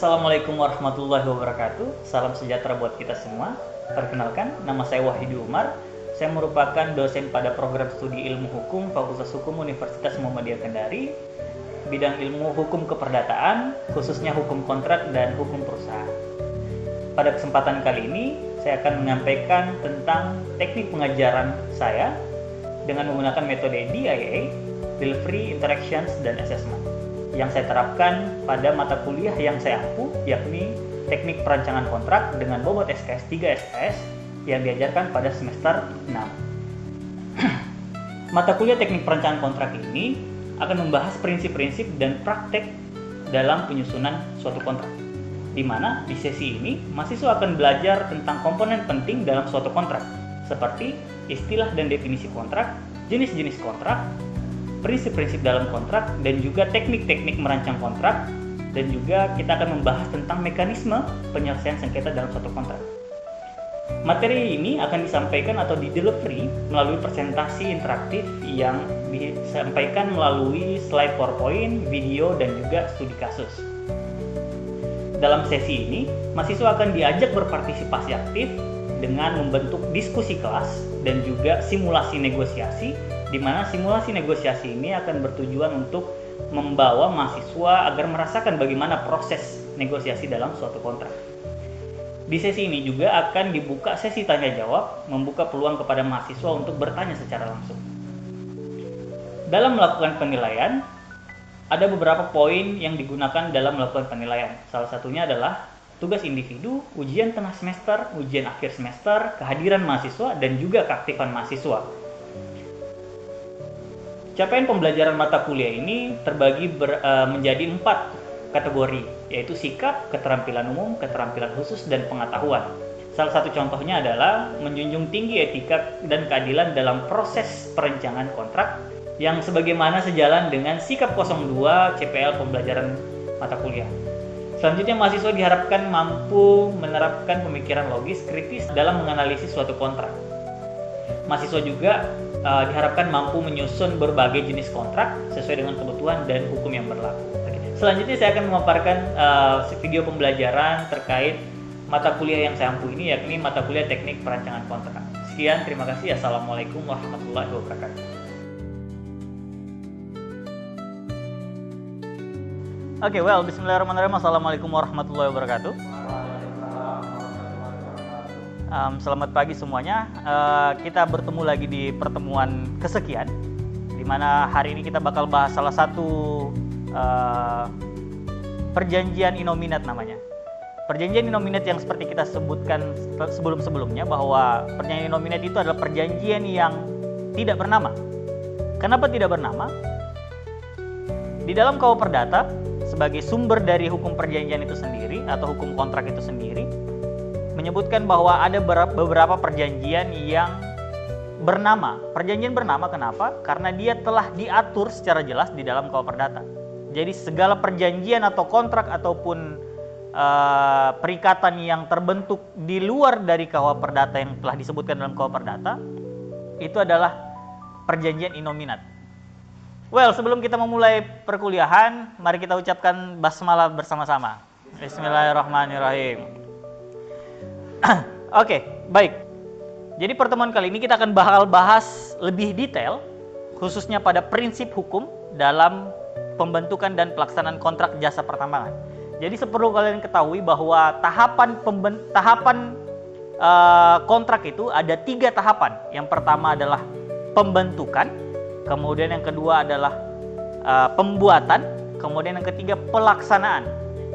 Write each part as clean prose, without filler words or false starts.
Assalamualaikum warahmatullahi wabarakatuh. Salam sejahtera buat kita semua. Perkenalkan, nama saya Wahidi Umar. Saya merupakan dosen pada program studi ilmu hukum Fakultas Hukum Universitas Muhammadiyah Kendari, bidang ilmu hukum keperdataan, khususnya hukum kontrak dan hukum perusahaan. Pada kesempatan kali ini, saya akan menyampaikan tentang teknik pengajaran saya dengan menggunakan metode DIA, Delivery, Interactions, dan Assessment, yang saya terapkan pada mata kuliah yang saya ampu, yakni teknik perancangan kontrak dengan bobot SKS 3 SKS yang diajarkan pada semester 6. Mata kuliah teknik perancangan kontrak ini akan membahas prinsip-prinsip dan praktek dalam penyusunan suatu kontrak, di mana di sesi ini mahasiswa akan belajar tentang komponen penting dalam suatu kontrak, seperti istilah dan definisi kontrak, jenis-jenis kontrak, prinsip-prinsip dalam kontrak, dan juga teknik-teknik merancang kontrak, dan juga kita akan membahas tentang mekanisme penyelesaian sengketa dalam suatu kontrak. Materi ini akan disampaikan atau di-delivery melalui presentasi interaktif yang disampaikan melalui slide PowerPoint, video, dan juga studi kasus. Dalam sesi ini, mahasiswa akan diajak berpartisipasi aktif dengan membentuk diskusi kelas dan juga simulasi negosiasi, di mana simulasi negosiasi ini akan bertujuan untuk membawa mahasiswa agar merasakan bagaimana proses negosiasi dalam suatu kontrak. Di sesi ini juga akan dibuka sesi tanya jawab, membuka peluang kepada mahasiswa untuk bertanya secara langsung. Dalam melakukan penilaian, ada beberapa poin yang digunakan dalam melakukan penilaian. Salah satunya adalah tugas individu, ujian tengah semester, ujian akhir semester, kehadiran mahasiswa, dan juga keaktifan mahasiswa. Capaian pembelajaran mata kuliah ini terbagi menjadi 4 kategori, yaitu sikap, keterampilan umum, keterampilan khusus, dan pengetahuan. Salah satu contohnya adalah menjunjung tinggi etika dan keadilan dalam proses perencanaan kontrak, yang sebagaimana sejalan dengan sikap 02 CPL pembelajaran mata kuliah. Selanjutnya, mahasiswa diharapkan mampu menerapkan pemikiran logis kritis dalam menganalisis suatu kontrak. Mahasiswa juga diharapkan mampu menyusun berbagai jenis kontrak sesuai dengan kebutuhan dan hukum yang berlaku. Selanjutnya saya akan memaparkan video pembelajaran terkait mata kuliah yang saya ampu ini, yakni mata kuliah teknik perancangan kontrak. Sekian, terima kasih. Assalamualaikum warahmatullahi wabarakatuh. Bismillahirrahmanirrahim. Assalamualaikum warahmatullahi wabarakatuh. Selamat pagi semuanya. Kita bertemu lagi di pertemuan kesekian, di mana hari ini kita bakal bahas salah satu perjanjian inominat namanya. Perjanjian inominat yang seperti kita sebutkan sebelum-sebelumnya, bahwa perjanjian inominat itu adalah perjanjian yang tidak bernama. Kenapa tidak bernama? Di dalam KUH Perdata, sebagai sumber dari hukum perjanjian itu sendiri atau hukum kontrak itu sendiri, menyebutkan bahwa ada beberapa perjanjian yang bernama. Perjanjian bernama kenapa? Karena dia telah diatur secara jelas di dalam KUH Perdata. Jadi segala perjanjian atau kontrak ataupun perikatan yang terbentuk di luar dari KUH Perdata yang telah disebutkan dalam KUH Perdata, itu adalah perjanjian inominat. Sebelum kita memulai perkuliahan, mari kita ucapkan basmalah bersama-sama. Bismillahirrahmanirrahim. Baik. Jadi pertemuan kali ini kita akan bahas lebih detail, khususnya pada prinsip hukum dalam pembentukan dan pelaksanaan kontrak jasa pertambangan. Jadi perlu kalian ketahui bahwa tahapan kontrak itu ada 3 tahapan. Yang pertama adalah pembentukan, kemudian yang kedua adalah pembuatan, kemudian yang ketiga pelaksanaan.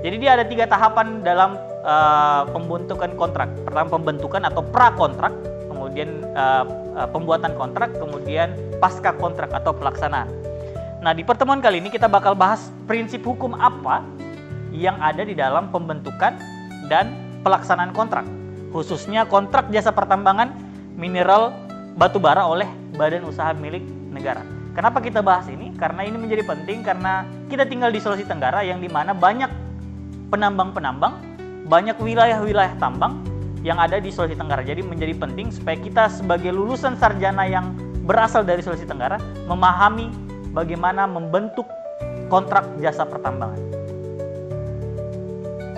Jadi dia ada 3 tahapan dalam pembentukan kontrak. Pertama pembentukan atau prakontrak, kemudian pembuatan kontrak, kemudian pasca kontrak atau pelaksanaan. Nah, di pertemuan kali ini kita bakal bahas prinsip hukum apa yang ada di dalam pembentukan dan pelaksanaan kontrak, khususnya kontrak jasa pertambangan mineral batubara oleh badan usaha milik negara. Kenapa kita bahas ini? Karena ini menjadi penting karena kita tinggal di Sulawesi Tenggara yang dimana banyak penambang-penambang, banyak wilayah-wilayah tambang yang ada di Sulawesi Tenggara. Jadi menjadi penting supaya kita sebagai lulusan sarjana yang berasal dari Sulawesi Tenggara memahami bagaimana membentuk kontrak jasa pertambangan.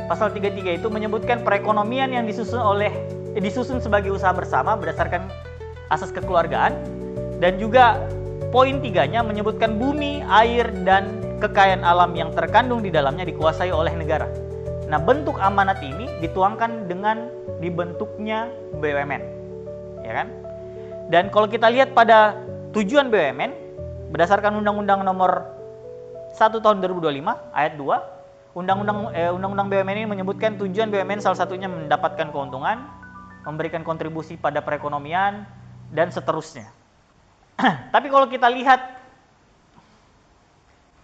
Pasal 33 itu menyebutkan perekonomian yang disusun sebagai usaha bersama berdasarkan asas kekeluargaan, dan juga poin 3-nya menyebutkan bumi, air, dan kekayaan alam yang terkandung di dalamnya dikuasai oleh negara. Nah, bentuk amanat ini dituangkan dengan dibentuknya BUMN, ya kan? Dan kalau kita lihat pada tujuan BUMN berdasarkan Undang-Undang Nomor 1 Tahun 2025 ayat 2, Undang-Undang BUMN ini menyebutkan tujuan BUMN salah satunya mendapatkan keuntungan, memberikan kontribusi pada perekonomian, dan seterusnya. Tapi kalau kita lihat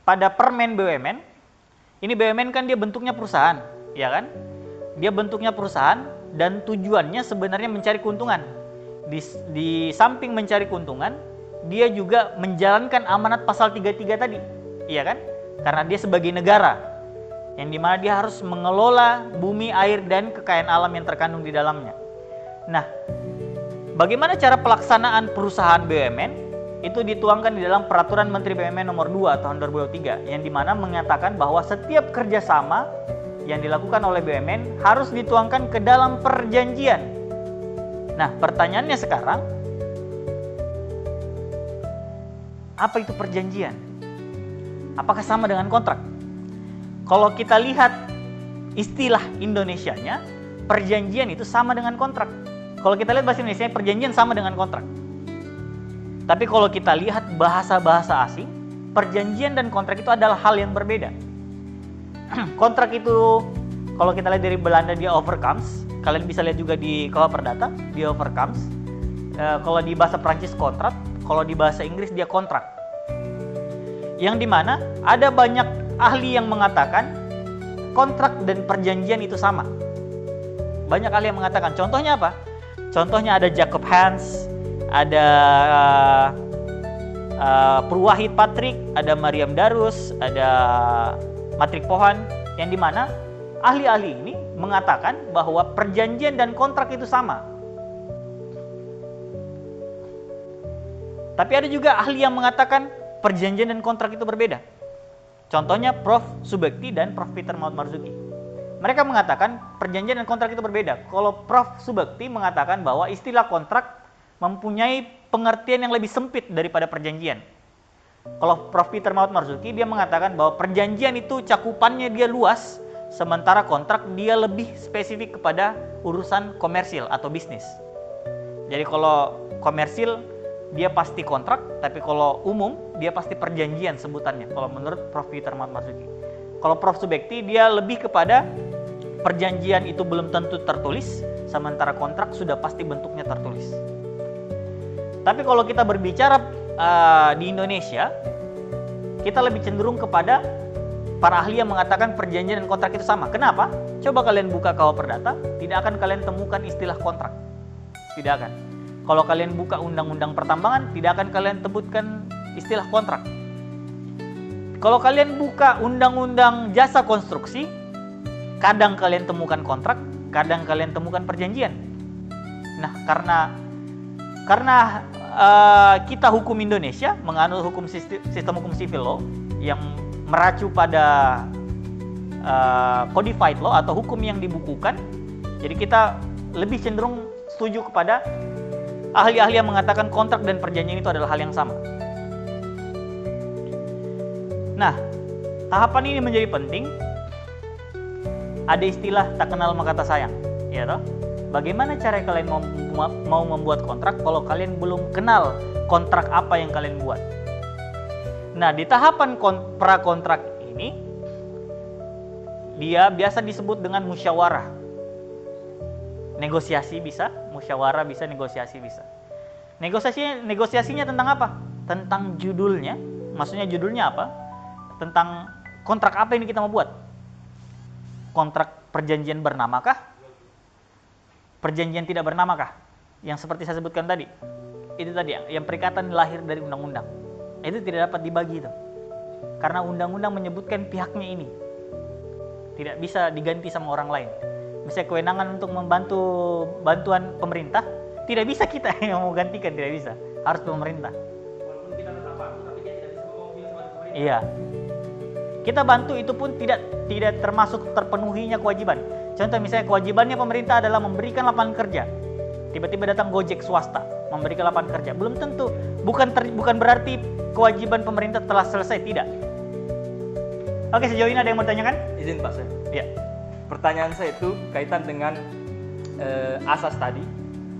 pada Permen BUMN, ini BUMN kan dia bentuknya perusahaan, ya kan? Dia bentuknya perusahaan dan tujuannya sebenarnya mencari keuntungan. Di samping mencari keuntungan, dia juga menjalankan amanat pasal 33 tadi, iya kan? Karena dia sebagai negara, yang dimana dia harus mengelola bumi, air, dan kekayaan alam yang terkandung di dalamnya. Nah, bagaimana cara pelaksanaan perusahaan BUMN? Itu dituangkan di dalam Peraturan Menteri BUMN Nomor 2 Tahun 2023, yang dimana mengatakan bahwa setiap kerjasama yang dilakukan oleh BUMN harus dituangkan ke dalam perjanjian. Nah, pertanyaannya sekarang, apa itu perjanjian? Apakah sama dengan kontrak? Kalau kita lihat istilah Indonesianya, perjanjian itu sama dengan kontrak. Kalau kita lihat bahasa Indonesia, perjanjian sama dengan kontrak. Tapi kalau kita lihat bahasa-bahasa asing, perjanjian dan kontrak itu adalah hal yang berbeda. Kontrak itu, kalau kita lihat dari Belanda, dia overcomes. Kalian bisa lihat juga di KUH Perdata, dia overcomes. Kalau di bahasa Prancis kontrak, kalau di bahasa Inggris dia kontrak. Yang dimana ada banyak ahli yang mengatakan kontrak dan perjanjian itu sama. Banyak ahli yang mengatakan. Contohnya apa? Contohnya ada Jacob Hans, ada Purwahid Patrick, ada Mariam Darus, ada Matrik Pohan, yang dimana ahli-ahli ini mengatakan bahwa perjanjian dan kontrak itu sama. Tapi ada juga ahli yang mengatakan perjanjian dan kontrak itu berbeda. Contohnya Prof. Subekti dan Prof. Peter Maut Marzuki. Mereka mengatakan perjanjian dan kontrak itu berbeda. Kalau Prof. Subekti mengatakan bahwa istilah kontrak mempunyai pengertian yang lebih sempit daripada perjanjian. Kalau Prof. Peter Maut Marzuki, dia mengatakan bahwa perjanjian itu cakupannya dia luas, sementara kontrak dia lebih spesifik kepada urusan komersil atau bisnis. Jadi kalau komersil dia pasti kontrak, tapi kalau umum dia pasti perjanjian sebutannya. Kalau menurut Prof. Peter Maut Marzuki. Kalau Prof. Subekti dia lebih kepada perjanjian itu belum tentu tertulis, sementara kontrak sudah pasti bentuknya tertulis. Tapi kalau kita berbicara di Indonesia, kita lebih cenderung kepada para ahli yang mengatakan perjanjian dan kontrak itu sama. Kenapa? Coba kalian buka KUH Perdata, tidak akan kalian temukan istilah kontrak. Tidak akan. Kalau kalian buka undang-undang pertambangan, tidak akan kalian sebutkan istilah kontrak. Kalau kalian buka undang-undang jasa konstruksi, kadang kalian temukan kontrak, kadang kalian temukan perjanjian. Nah, karena kita hukum Indonesia menganut sistem hukum civil law yang meracu pada codified law atau hukum yang dibukukan, jadi kita lebih cenderung setuju kepada ahli-ahli yang mengatakan kontrak dan perjanjian itu adalah hal yang sama. Nah, tahapan ini menjadi penting. Ada istilah tak kenal maka tak sayang, ya toh? Bagaimana cara kalian mau membuat kontrak kalau kalian belum kenal kontrak apa yang kalian buat? Nah, di tahapan prakontrak ini, dia biasa disebut dengan musyawarah. Negosiasi bisa, musyawarah bisa, negosiasi bisa. Negosiasinya tentang apa? Tentang judulnya. Maksudnya judulnya apa? Tentang kontrak apa ini kita mau buat? Kontrak perjanjian bernamakah? Perjanjian tidak bernamakah? Yang seperti saya sebutkan tadi. Itu tadi yang perikatan lahir dari undang-undang. Itu tidak dapat dibagi itu. Karena undang-undang menyebutkan pihaknya ini. Tidak bisa diganti sama orang lain. Misalnya kewenangan untuk membantu bantuan pemerintah, tidak bisa kita yang mau gantikan, tidak bisa. Harus pemerintah. Walaupun kita tetap patuh, tapi dia tidak bisa ngomong sama pemerintah. Iya. Kita bantu itu pun tidak termasuk terpenuhinya kewajiban. Contoh misalnya kewajibannya pemerintah adalah memberikan lapangan kerja. Tiba-tiba datang Gojek swasta memberikan lapangan kerja. Belum tentu, bukan berarti kewajiban pemerintah telah selesai, tidak. Oke, sejauh ini ada yang mau tanyakan? Izin Pak saya. Ya. Pertanyaan saya itu kaitan dengan asas tadi,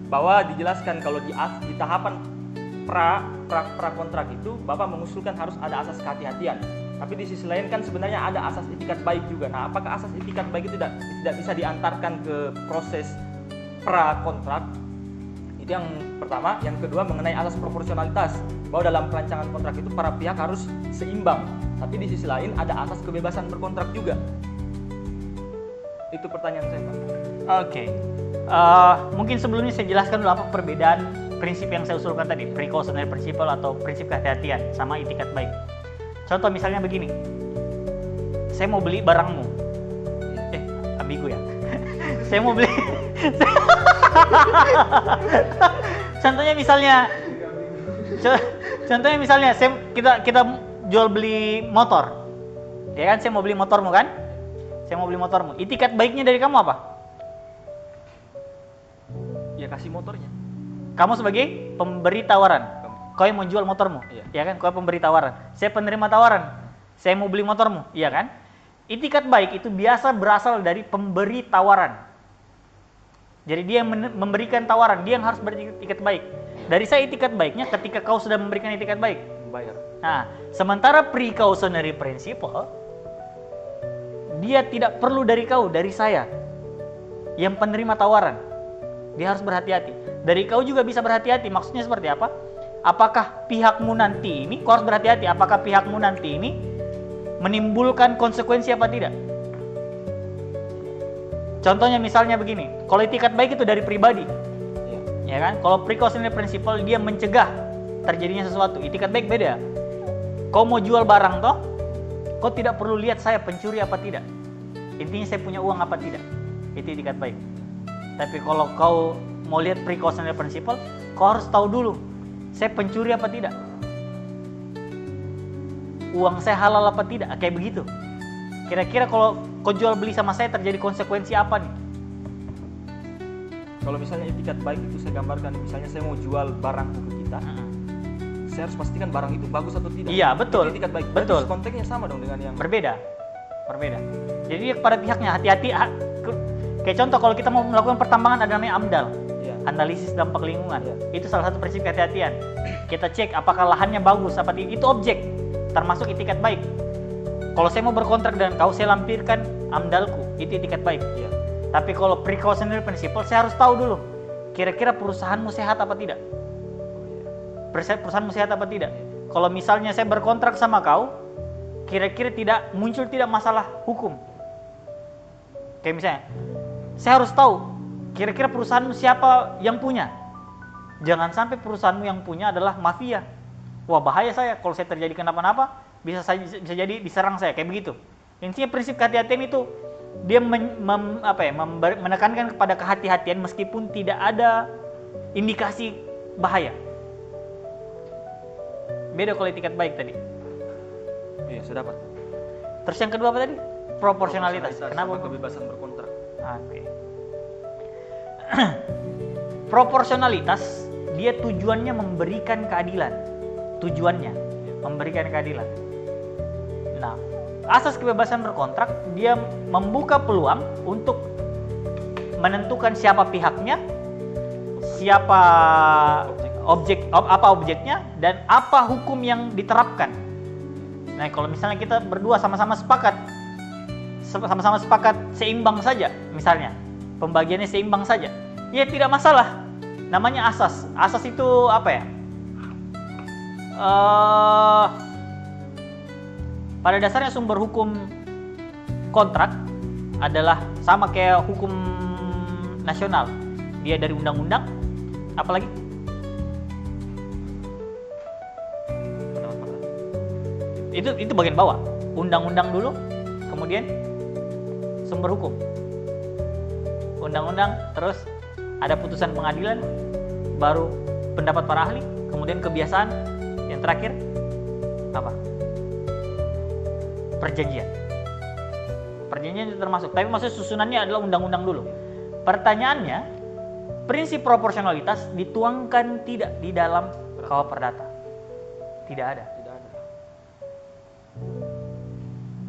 bahwa dijelaskan kalau di tahapan pra kontrak itu Bapak mengusulkan harus ada asas kehati-hatian. Tapi di sisi lain kan sebenarnya ada asas itikat baik juga. Nah, apakah asas itikat baik itu tidak bisa diantarkan ke proses pra kontrak? Itu yang pertama. Yang kedua mengenai asas proporsionalitas, bahwa dalam perancangan kontrak itu para pihak harus seimbang. Tapi di sisi lain ada asas kebebasan berkontrak juga. Itu pertanyaan saya, Pak. Oke. Mungkin sebelumnya saya jelaskan dulu apa perbedaan prinsip yang saya usulkan tadi, precautionary principle atau prinsip kehati-hatian sama itikat baik. Contoh misalnya begini, saya mau beli barangmu, ambigu ya. Saya mau beli. Contohnya misalnya, kita jual beli motor, ya kan? Saya mau beli motormu kan? Saya mau beli motormu. Itikat baiknya dari kamu apa? Ya kasih motornya. Kamu sebagai pemberi tawaran. Kau yang mau jual motormu, ya kan? Kau pemberi tawaran. Saya penerima tawaran. Saya mau beli motormu, iya kan? Itikat baik itu biasa berasal dari pemberi tawaran. Jadi dia yang memberikan tawaran, dia yang harus beritikat baik. Dari saya itikat baiknya ketika kau sudah memberikan itikat baik. Bayar. Nah, sementara precautionary principle, dia tidak perlu dari kau, dari saya yang penerima tawaran. Dia harus berhati-hati. Dari kau juga bisa berhati-hati. Maksudnya seperti apa? Apakah pihakmu nanti ini, kau harus berhati-hati, apakah pihakmu nanti ini menimbulkan konsekuensi apa tidak? Contohnya misalnya begini, kalau itikat baik itu dari pribadi, ya kan? Kalau precautionary principle dia mencegah terjadinya sesuatu. Itikat baik beda. Kau mau jual barang toh, kau tidak perlu lihat saya pencuri apa tidak. Intinya saya punya uang apa tidak. Itu itikat baik. Tapi kalau kau mau lihat precautionary principle, kau harus tahu dulu saya pencuri apa tidak. Uang saya halal apa tidak, kayak begitu. Kira-kira kalau kau jual beli sama saya terjadi konsekuensi apa nih? Kalau misalnya itikat baik itu saya gambarkan, misalnya saya mau jual barangku ke kita, saya harus pastikan barang itu bagus atau tidak. Iya, betul. Itu itikat baik. Betul. Berarti konteksnya sama dong dengan yang berbeda. Jadi kepada pihaknya hati-hati. Kayak contoh kalau kita mau melakukan pertambangan ada namanya AMDAL, analisis dampak lingkungan. Itu salah satu prinsip kehati-hatian. Kita cek apakah lahannya bagus apa tidak. Itu objek, termasuk itikat baik. Kalau saya mau berkontrak dengan kau, saya lampirkan AMDALku, itu itikat baik. Tapi kalau precautionary principle, saya harus tahu dulu, kira-kira perusahaanmu sehat apa tidak. Perusahaanmu sehat apa tidak. Kalau misalnya saya berkontrak sama kau, kira-kira muncul tidak masalah hukum. Kayak misalnya, saya harus tahu, kira-kira perusahaanmu siapa yang punya. Jangan sampai perusahaanmu yang punya adalah mafia. Wah, bahaya saya, kalau saya terjadi kenapa-napa, bisa jadi diserang saya, kayak begitu. Intinya prinsip kehati-hatian itu dia menekankan kepada kehati-hatian meskipun tidak ada indikasi bahaya. Beda kalau itikat baik tadi. Iya, saya dapat. Terus yang kedua apa tadi? Proporsionalitas. Kenapa? Kebebasan berkontrak. Oke. Proporsionalitas dia tujuannya memberikan keadilan. Tujuannya memberikan keadilan. Nah, asas kebebasan berkontrak dia membuka peluang untuk menentukan siapa pihaknya, siapa objeknya, dan apa hukum yang diterapkan. Nah, kalau misalnya kita berdua sama-sama sepakat seimbang saja, misalnya pembagiannya seimbang saja, ya tidak masalah. Namanya asas. Asas itu apa ya? Pada dasarnya sumber hukum kontrak adalah sama kayak hukum nasional. Dia dari undang-undang, apalagi? Itu bagian bawah. Undang-undang dulu, kemudian sumber hukum. Undang-undang, terus ada putusan pengadilan, baru pendapat para ahli, kemudian kebiasaan, yang terakhir apa? perjanjian. Perjanjian itu termasuk, tapi maksud susunannya adalah undang-undang dulu. Pertanyaannya, prinsip proporsionalitas dituangkan tidak di dalam KUH Perdata? Tidak ada.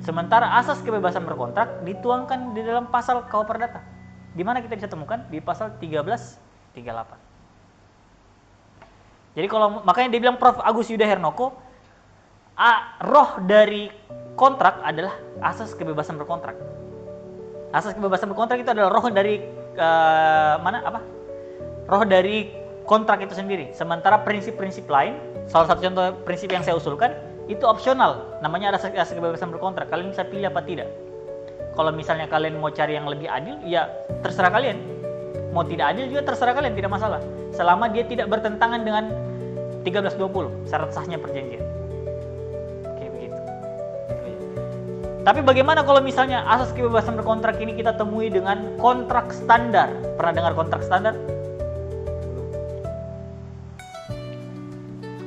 Sementara asas kebebasan berkontrak dituangkan di dalam pasal KUH Perdata. Di mana kita bisa temukan? Di pasal 1338. Jadi kalau makanya dia bilang Prof. Agus Yudha Hernoko, roh dari kontrak adalah asas kebebasan berkontrak. Asas kebebasan berkontrak itu adalah roh dari roh dari kontrak itu sendiri. Sementara prinsip-prinsip lain, salah satu contoh prinsip yang saya usulkan itu opsional, namanya asas kebebasan berkontrak. Kalian bisa pilih apa tidak. Kalau misalnya kalian mau cari yang lebih adil, ya terserah kalian. Mau tidak adil juga terserah kalian, tidak masalah. Selama dia tidak bertentangan dengan 1320, syarat sahnya perjanjian. Tapi bagaimana kalau misalnya asas kebebasan berkontrak ini kita temui dengan kontrak standar? Pernah dengar kontrak standar?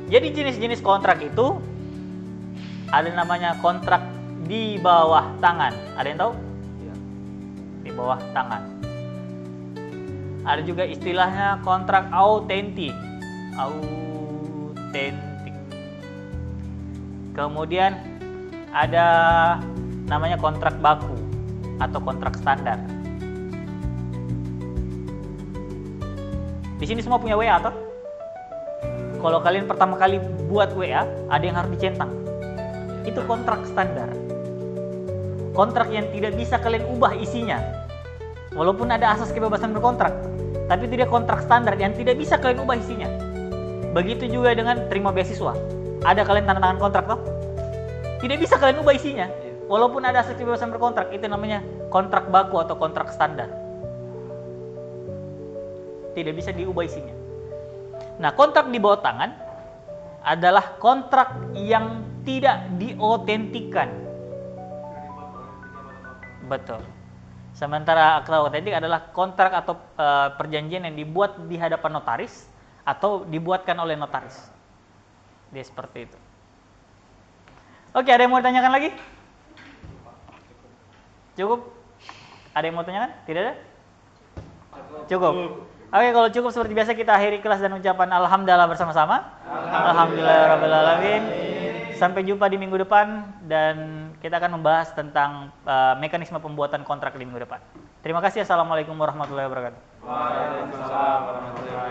Jadi jenis-jenis kontrak itu ada namanya kontrak di bawah tangan. Ada yang tahu? Ya. Di bawah tangan. Ada juga istilahnya kontrak autentik. Kemudian ada namanya kontrak baku atau kontrak standar. Di sini semua punya WA atau? Kalau kalian pertama kali buat WA, ada yang harus dicentang. Itu kontrak standar. Kontrak yang tidak bisa kalian ubah isinya. Walaupun ada asas kebebasan berkontrak, tapi tidak kontrak standar yang tidak bisa kalian ubah isinya. Begitu juga dengan terima beasiswa. Ada kalian tanda tangan kontrak toh? Tidak bisa kalian ubah isinya. Walaupun ada asas kebebasan berkontrak, itu namanya kontrak baku atau kontrak standar. Tidak bisa diubah isinya. Nah, kontrak di bawah tangan adalah kontrak yang tidak diotentikan. Betul. Sementara akta otentik adalah kontrak atau perjanjian yang dibuat di hadapan notaris atau dibuatkan oleh notaris. Dia seperti itu. Oke, ada yang mau ditanyakan lagi? Cukup? Ada yang mau tanyakan? Tidak ada? Cukup. Oke, kalau cukup seperti biasa kita akhiri kelas dan ucapan alhamdulillah bersama-sama. Alhamdulillahirabbil. Sampai jumpa di minggu depan dan kita akan membahas tentang mekanisme pembuatan kontrak di minggu depan. Terima kasih. Assalamualaikum warahmatullahi wabarakatuh. Waalaikumsalam warahmatullahi wabarakatuh.